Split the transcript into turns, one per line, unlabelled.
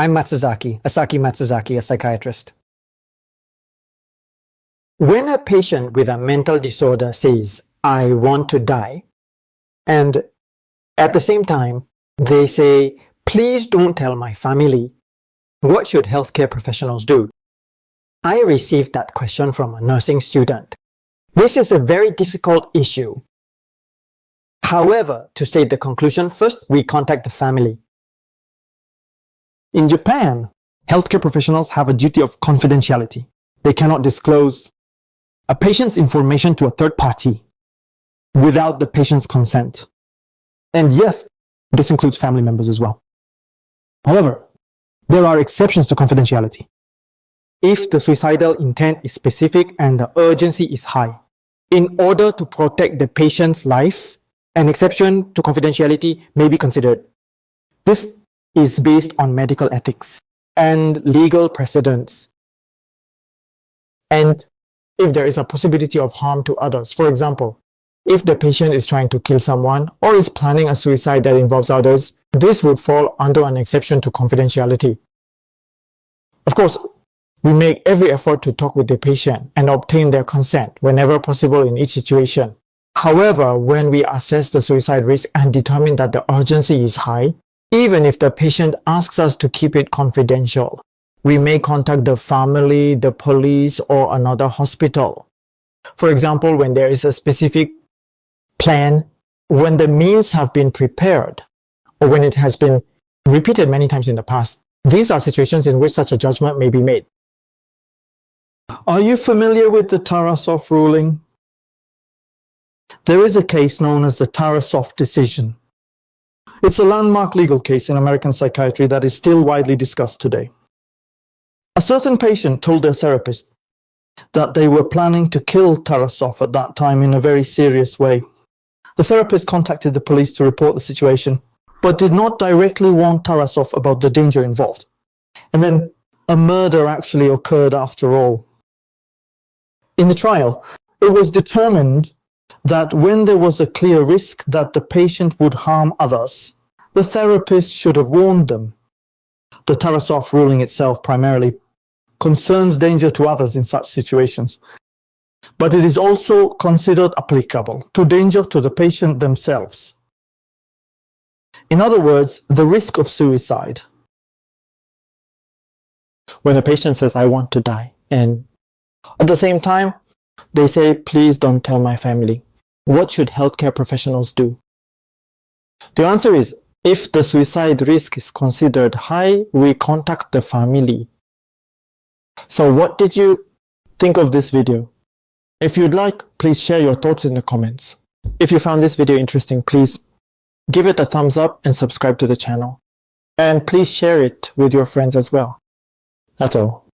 I'm Masaki Matsuzaki, a psychiatrist. When a patient with a mental disorder says, I want to die, and at the same time, they say, please don't tell my family, what should healthcare professionals do? I received that question from a nursing student. This is a very difficult issue. However, to state the conclusion, first we contact the family.
In Japan, healthcare professionals have a duty of confidentiality. They cannot disclose a patient's information to a third party without the patient's consent. And yes, this includes family members as well. However, there are exceptions to confidentiality. If the suicidal intent is specific and the urgency is high, in order to protect the patient's life, an exception to confidentiality may be considered. This is based on medical ethics and legal precedents. And if there is a possibility of harm to others, for example, if the patient is trying to kill someone or is planning a suicide that involves others, this would fall under an exception to confidentiality. Of course, we make every effort to talk with the patient and obtain their consent whenever possible in each situation. However, when we assess the suicide risk and determine that the urgency is high, even if the patient asks us to keep it confidential, we may contact the family, the police, or another hospital. For example, when there is a specific plan, when the means have been prepared, or when it has been repeated many times in the past, these are situations in which such a judgment may be made. Are you familiar with the Tarasoff ruling? There is a case known as the Tarasoff decision. It's a landmark legal case in American psychiatry that is still widely discussed today. A certain patient told their therapist that they were planning to kill Tarasoff at that time in a very serious way. The therapist contacted the police to report the situation, but did not directly warn Tarasoff about the danger involved. And then a murder actually occurred after all. In the trial, it was determined that when there was a clear risk that the patient would harm others, the therapist should have warned them. The Tarasoff ruling itself primarily concerns danger to others in such situations, but it is also considered applicable to danger to the patient themselves. In other words, the risk of suicide.
When a patient says, I want to die, and at the same time, they say, please don't tell my family, what should healthcare professionals do? The answer is, if the suicide risk is considered high, we contact the family. So what did you think of this video? If you'd like, please share your thoughts in the comments. If you found this video interesting, please give it a thumbs up and subscribe to the channel. And please share it with your friends as well. That's all.